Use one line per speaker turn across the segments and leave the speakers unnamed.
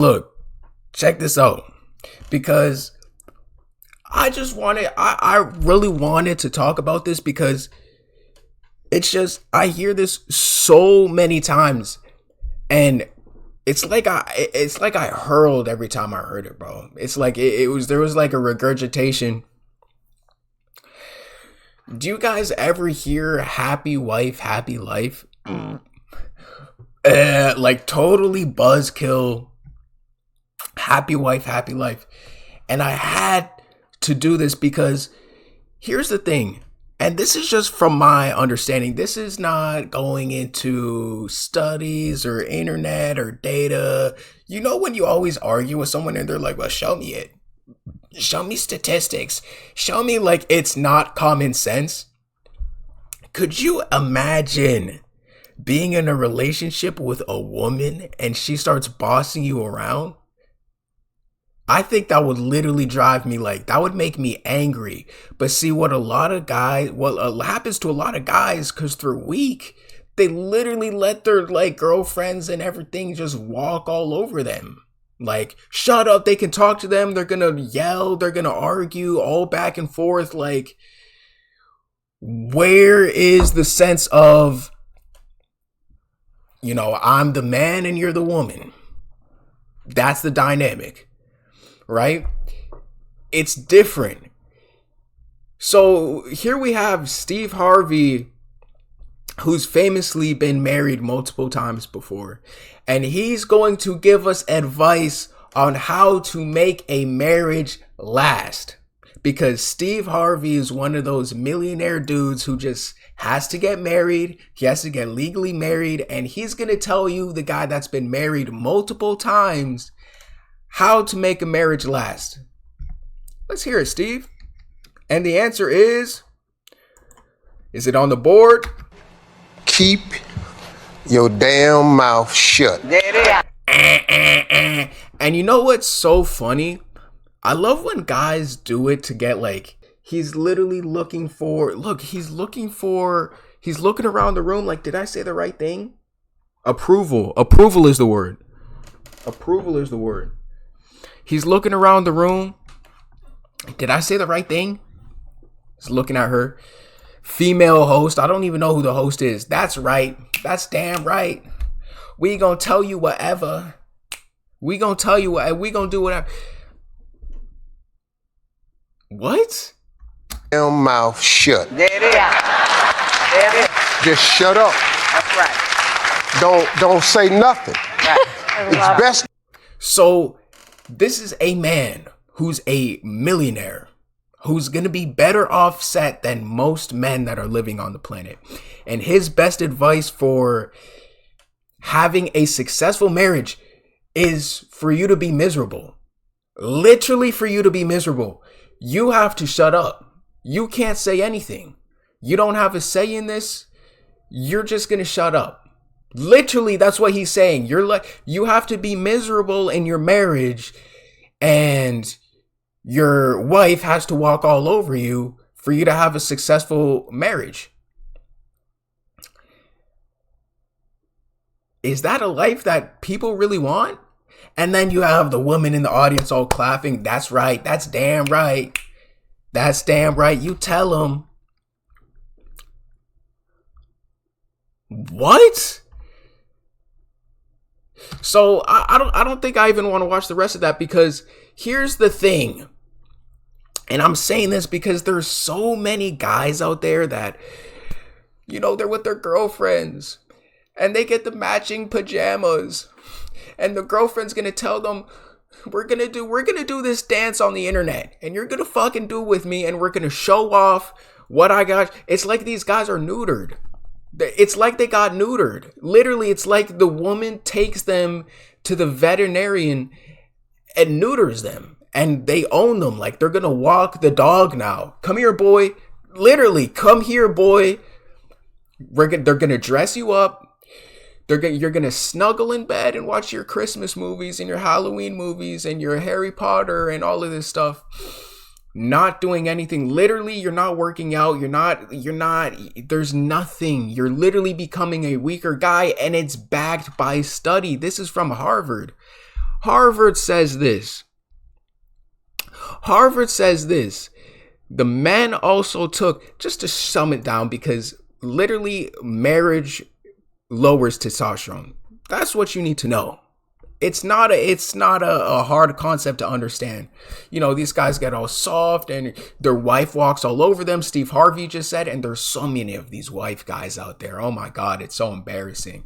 Look, check this out. Because I really wanted to talk about this because it's just, I hear this so many times and it's like I hurled every time I heard it, bro. It's like there was like a regurgitation. Do you guys ever hear happy wife, happy life? Like totally buzzkill, happy wife, happy life. And I had to do this because here's the thing. And this is just from my understanding. This is not going into studies or internet or data. You know, when you always argue with someone and they're like, well, show me it. Show me statistics. Show me, like, it's not common sense. Could you imagine being in a relationship with a woman and she starts bossing you around? I think that would literally drive me, like, that would make me angry. But see, what happens to a lot of guys, because they're weak, they literally let their, like, girlfriends and everything just walk all over them. Like, shut up, they can talk to them, they're gonna yell, they're gonna argue, all back and forth. Like, where is the sense of, you know, I'm the man and you're the woman? That's the dynamic. Right? It's different. So here we have Steve Harvey, who's famously been married multiple times before. And he's going to give us advice on how to make a marriage last. Because Steve Harvey is one of those millionaire dudes who just has to get married. He has to get legally married. And he's going to tell you, the guy that's been married multiple times, how to make a marriage last. Let's hear it, Steve. And the answer is it on the board?
Keep your damn mouth shut.
There it is. And you know what's so funny? I love when guys do it to get, like, he's literally looking around the room like, did I say the right thing? Approval. Approval is the word. Approval is the word. He's looking around the room. Did I say the right thing? He's looking at her. Female host. I don't even know who the host is. That's right. That's damn right. We gonna tell you whatever. We gonna tell you what. We gonna do whatever. What?
Damn mouth shut.
There it is. There it is.
Just shut up.
That's right.
Don't say nothing.
Right.
It's best.
So this is a man who's a millionaire, who's going to be better off set than most men that are living on the planet. And his best advice for having a successful marriage is for you to be miserable. Literally for you to be miserable. You have to shut up. You can't say anything. You don't have a say in this. You're just going to shut up. Literally, that's what he's saying. You have to be miserable in your marriage, and your wife has to walk all over you for you to have a successful marriage. Is that a life that people really want? And then you have the woman in the audience all clapping. That's right. That's damn right. That's damn right. You tell them. What? So I don't think I even want to watch the rest of that, because here's the thing. And I'm saying this because there's so many guys out there that, you know, they're with their girlfriends and they get the matching pajamas, and the girlfriend's going to tell them, we're going to do this dance on the internet, and you're going to fucking do it with me, and we're going to show off what I got. It's like these guys are neutered. It's like they got neutered. Literally, it's like the woman takes them to the veterinarian and neuters them, and they own them. Like, they're going to walk the dog now. Come here, boy. Literally, come here, boy. They're going to dress you up. You're going to snuggle in bed and watch your Christmas movies and your Halloween movies and your Harry Potter and all of this stuff. Not doing anything. Literally, you're not working out. There's nothing. You're literally becoming a weaker guy, and it's backed by study. This is from Harvard. Harvard says this. The men also took, just to sum it down, because literally marriage lowers testosterone. That's what you need to know. It's not a hard concept to understand. You know, these guys get all soft and their wife walks all over them. Steve Harvey just said, and there's so many of these wife guys out there. Oh my God, it's so embarrassing.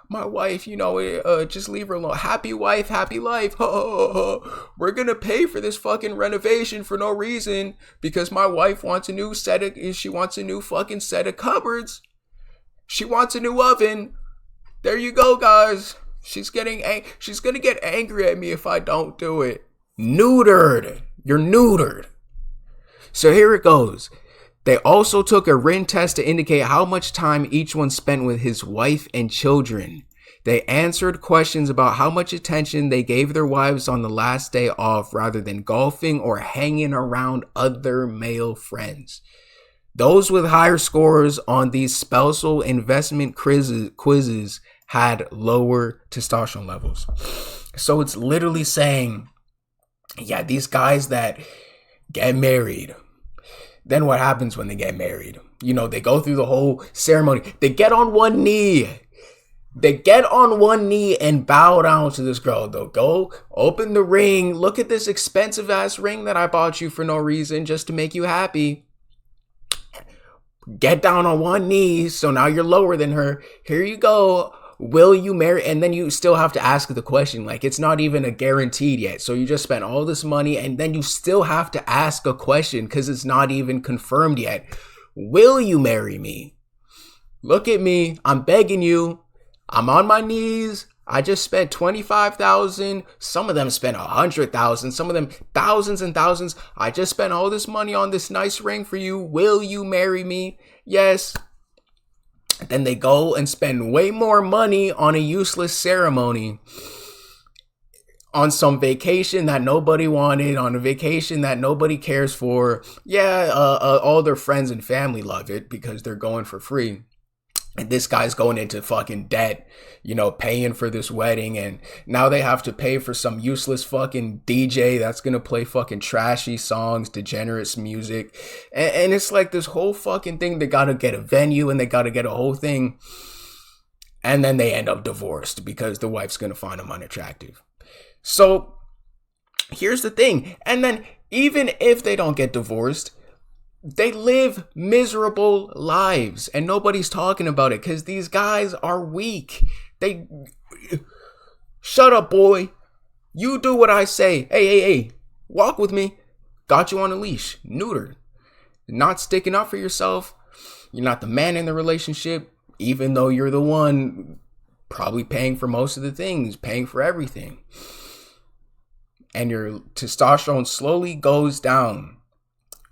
My wife, just leave her alone. Happy wife, happy life. We're going to pay for this fucking renovation for no reason because my wife wants a new fucking set of cupboards. She wants a new oven. There you go, guys. She's going to get angry at me if I don't do it. Neutered. You're neutered. So here it goes. They also took a written test to indicate how much time each one spent with his wife and children. They answered questions about how much attention they gave their wives on the last day off rather than golfing or hanging around other male friends. Those with higher scores on these spousal investment quizzes had lower testosterone levels. So it's literally saying, yeah, these guys that get married, then what happens when they get married? You know, they go through the whole ceremony. They get on one knee. And bow down to this girl. They'll go open the ring. Look at this expensive ass ring that I bought you for no reason, just to make you happy. Get down on one knee. So now you're lower than her. Here you go. Will you marry? And then you still have to ask the question. Like, it's not even a guaranteed yet. So you just spent all this money and then you still have to ask a question because it's not even confirmed yet. Will you marry me? Look at me. I'm begging you. I'm on my knees. I just spent $25,000. Some of them spent $100,000. Some of them thousands and thousands. I just spent all this money on this nice ring for you. Will you marry me? Yes. Then they go and spend way more money on a useless ceremony, on some vacation that nobody wanted, on a vacation that nobody cares for. Yeah, all their friends and family love it because they're going for free. And this guy's going into fucking debt, paying for this wedding. And now they have to pay for some useless fucking DJ that's going to play fucking trashy songs, degenerates music. And it's like this whole fucking thing. They got to get a venue and they got to get a whole thing. And then they end up divorced because the wife's going to find them unattractive. So here's the thing. And then even if they don't get divorced, they live miserable lives and nobody's talking about it because these guys are weak. They shut up, boy. You do what I say. Hey, walk with me. Got you on a leash. Neutered. Not sticking up for yourself. You're not the man in the relationship, even though you're the one probably paying for most of the things, paying for everything. And your testosterone slowly goes down.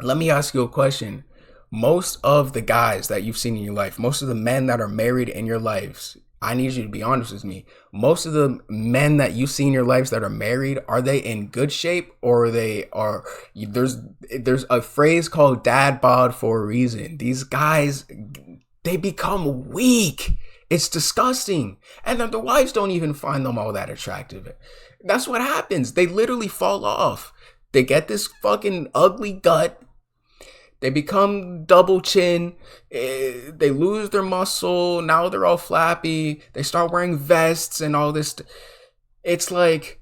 Let me ask you a question. Most of the guys that you've seen in your life, most of the men that are married in your lives, I need you to be honest with me. Most of the men that you see in your lives that are married, are they in good shape or there's a phrase called dad bod for a reason. These guys, they become weak. It's disgusting. And then the wives don't even find them all that attractive. That's what happens. They literally fall off. They get this fucking ugly gut. They become double chin. They lose their muscle. Now they're all flappy. They start wearing vests and all this. It's like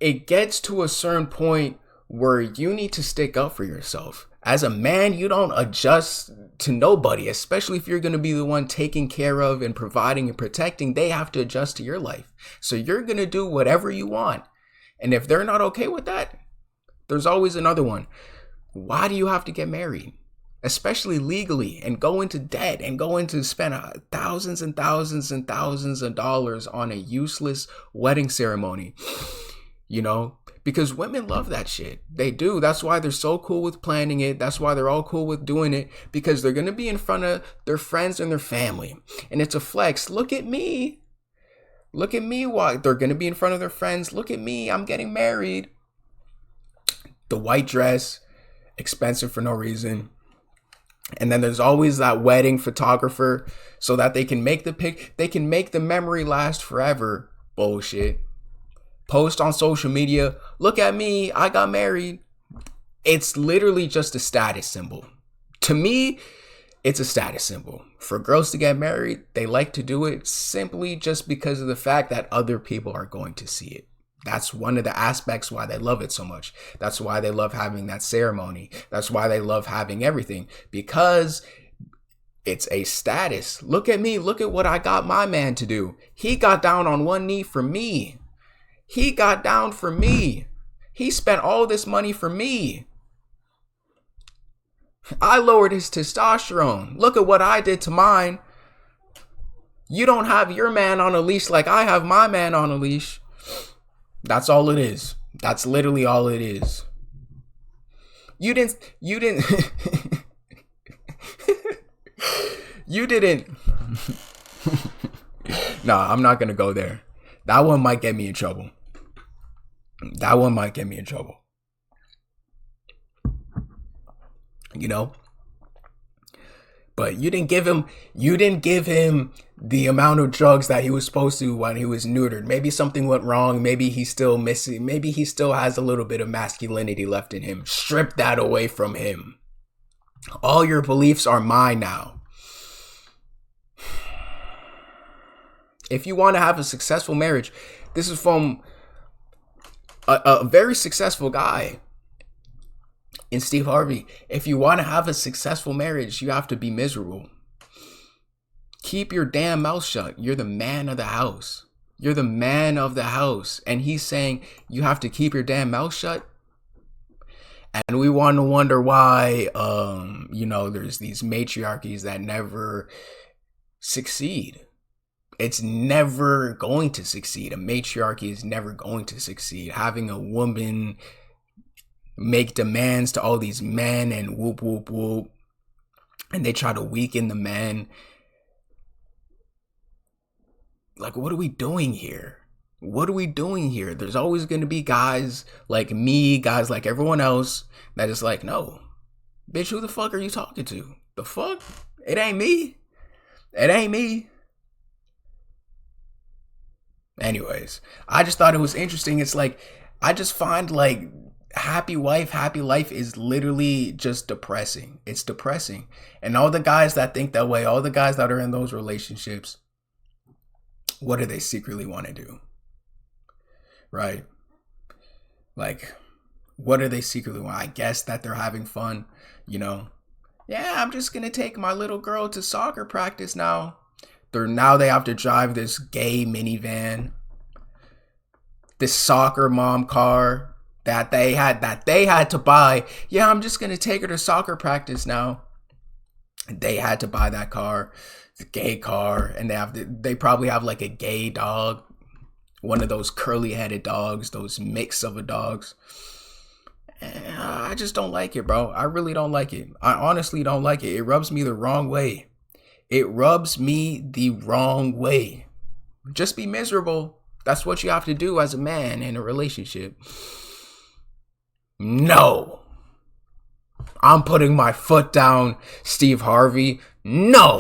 it gets to a certain point where you need to stick up for yourself. As a man, you don't adjust to nobody, especially if you're going to be the one taking care of and providing and protecting. They have to adjust to your life. So you're going to do whatever you want. And if they're not okay with that, there's always another one. Why do you have to get married? Especially legally, and go into debt and go into spend thousands and thousands and thousands of dollars on a useless wedding ceremony, because women love that shit. They do. That's why they're so cool with planning it. That's why they're all cool with doing it, because they're going to be in front of their friends and their family. And it's a flex. Look at me. Look at me. Why they're going to be in front of their friends. Look at me. I'm getting married. The white dress, expensive for no reason. And then there's always that wedding photographer so that they can make the memory last forever. Bullshit. post on social media, look at me, I got married. It's literally just a status symbol. To me, it's a status symbol. For girls to get married, they like to do it simply just because of the fact that other people are going to see it. That's one of the aspects why they love it so much. That's why they love having that ceremony. That's why they love having everything, because it's a status. Look at me. Look at what I got my man to do. He got down on one knee for me. He got down for me. He spent all this money for me. I lowered his testosterone. Look at what I did to mine. You don't have your man on a leash like I have my man on a leash. That's all it is. That's literally all it is. You didn't you didn't Nah, I'm not gonna go there. That one might get me in trouble. You know? But you didn't give him the amount of drugs that he was supposed to when he was neutered. Maybe something went wrong. Maybe he's still missing. Maybe he still has a little bit of masculinity left in him. Strip that away from him. All your beliefs are mine now. If you want to have a successful marriage, this is from a very successful guy in Steve Harvey. If you want to have a successful marriage, you have to be miserable. Keep your damn mouth shut. You're the man of the house. You're the man of the house. And he's saying you have to keep your damn mouth shut. And we want to wonder why, there's these matriarchies that never succeed. It's never going to succeed. A matriarchy is never going to succeed. Having a woman make demands to all these men and whoop, whoop, whoop. And they try to weaken the men. Like, what are we doing here? What are we doing here? There's always going to be guys like me, guys like everyone else that is like, no, bitch, who the fuck are you talking to? The fuck? It ain't me. It ain't me. Anyways, I just thought it was interesting. It's like, I just find like happy wife, happy life is literally just depressing. It's depressing. And all the guys that think that way, all the guys that are in those relationships, what do they secretly want to do? Right? Like, what do they secretly want? I guess that they're having fun, Yeah, I'm just going to take my little girl to soccer practice now. Now they have to drive this gay minivan, this soccer mom car that they had to buy. Yeah, I'm just going to take her to soccer practice now. They had to buy that car, the gay car, and they probably have like a gay dog, one of those curly headed dogs, those mix of a dogs. And I just don't like it, bro. I really don't like it. I honestly don't like it. It rubs me the wrong way. Just be miserable. That's what you have to do as a man in a relationship. No. I'm putting my foot down, Steve Harvey. No.